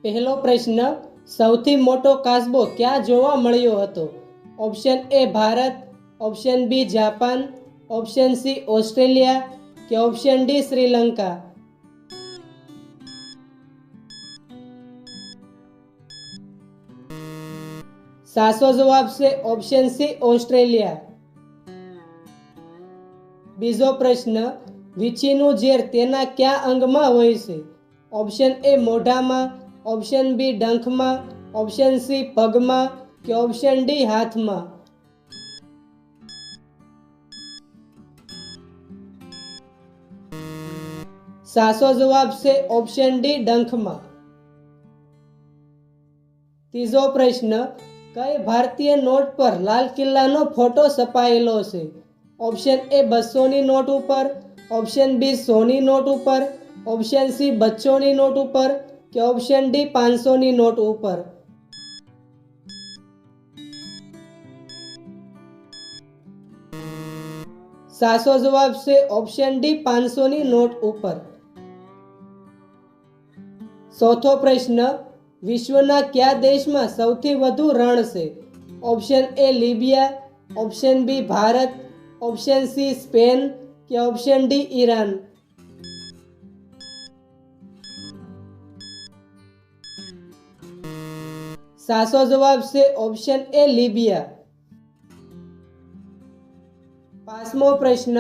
પહેલો પ્રશ્ન, સૌથી મોટો કાચબો ક્યાં જોવા મળ્યો હતો? Option A Bharat, option B Japan, option C Australia કે ઓપ્શન ડી શ્રીલંકા. સાચો જવાબ છે ઓપ્શન સી ઓસ્ટ્રેલિયા. બીજો પ્રશ્ન, વીંછીનું ઝેર તેના કયા અંગમાં હોય છે? ઓપ્શન એ મોઢામાં, ઓપ્શન બી ડંખમાં, ઓપ્શન સી પગમાં કે ઓપ્શન ડી હાથમાં. સાચો જવાબ છે ઓપ્શન ડી ડંખમાં. ત્રીજો પ્રશ્ન, કઈ ભારતીય નોટ પર લાલ કિલ્લાનો ફોટો છપાયેલો છે? ઓપ્શન એ 200ની નોટ ઉપર, ઓપ્શન બી 100ની નોટ ઉપર, ઓપ્શન સી 200ની નોટ ઉપર કે ઓપ્શન ડી 500ની નોટ ઉપર. સાચો જવાબ છે ઓપ્શન ડી 500ની નોટ ઉપર. ચોથો પ્રશ્ન, વિશ્વના કયા દેશમાં સૌથી વધુ રણ છે? Option A Libya, option B Bharat, option C Spain કે ઓપ્શન ડી ઈરાન. સાચો જવાબ છે ઓપ્શન એ લિબિયા. પાંચમો પ્રશ્ન,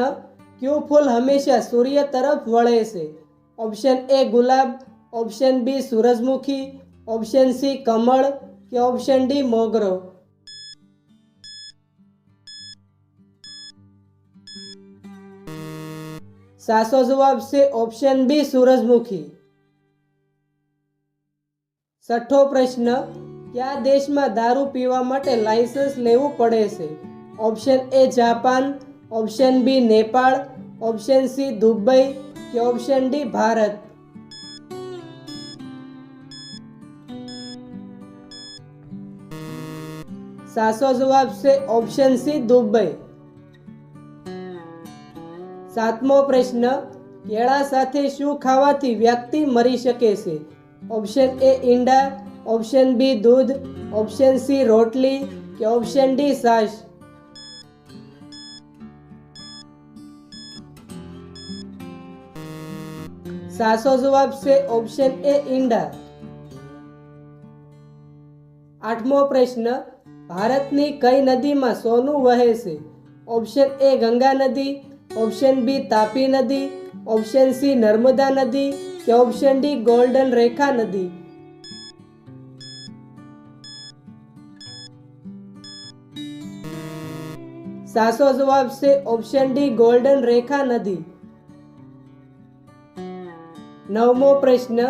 કયું ફૂલ હંમેશા સૂર્ય તરફ વળે છે? ઓપ્શન એ ગુલાબ, ઓપ્શન બી સૂરજમુખી, ઓપ્શન સી કમળ કે ઓપ્શન ડી મોગરો. સાચો જવાબ છે ઓપ્શન બી સૂરજમુખી. છઠ્ઠો પ્રશ્ન, કયા દેશમાં દારૂ પીવા માટે લાયસન્સ લેવું પડે છે? Option A Japan, option B Nepal, option C Dubai કે ઓપ્શન ડી ભારત. સાચો જવાબ છે ઓપ્શન સી દુબઈ. સાતમો પ્રશ્ન, કેળા સાથે શું ખાવાથી વ્યક્તિ મરી શકે છે? ઓપ્શન એ ઈંડા, ઓપ્શન બી દૂધ, ઓપ્શન સી રોટલી કે ઓપ્શન ડી છાશ. સાચો જવાબ છે ઓપ્શન એ ઈંડા. આઠમો પ્રશ્ન, ભારતની કઈ નદીમાં સોનું વહે છે? ઓપ્શન એ ગંગા નદી, ઓપ્શન બી તાપી નદી, ઓપ્શન સી નર્મદા નદી કે ઓપ્શન ડી ગોલ્ડન રેખા નદી. સાચો જવાબ છે ઓપ્શન ડી ગોલ્ડન રેખા નદી. નવમો પ્રશ્ન,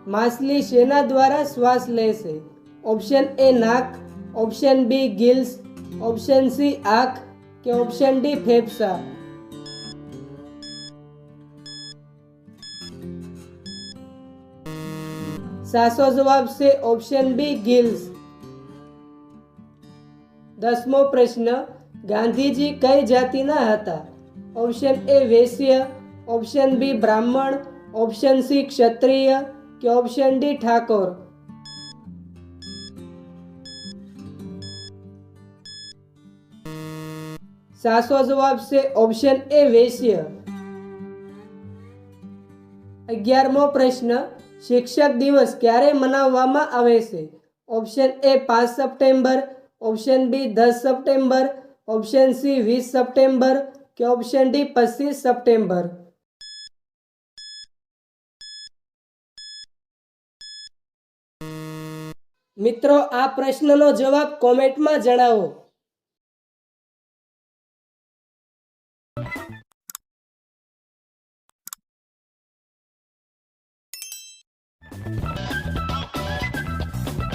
માછલી શેના દ્વારા શ્વાસ લે છે? ઓપ્શન એ નાક, ઓપ્શન બી ગિલ્સ, ઓપ્શન સી આંખ કે ઓપ્શન ડી ફેફસા. સાચો જવાબ છે ઓપ્શન બી ગિલ્સ. 10મો પ્રશ્ન, ગાંધીજી કઈ જાતિના હતા? Option A Vysya, option B બ્રાહ્મણ, ઓપ્શન સી ક્ષત્રિય કે ઓપ્શન ડી ઠાકોર. સાચો જવાબ છે ઓપ્શન એ વૈશ્ય. 11મો પ્રશ્ન, શિક્ષક દિવસ ક્યારે મનાવવામાં આવે છે? Option A 5 September, option B 10 September, option C 20 September કે ઓપ્શન ડી 25 સપ્ટેમ્બર. મિત્રો, આ પ્રશ્નનો જવાબ કોમેન્ટમાં જણાવો.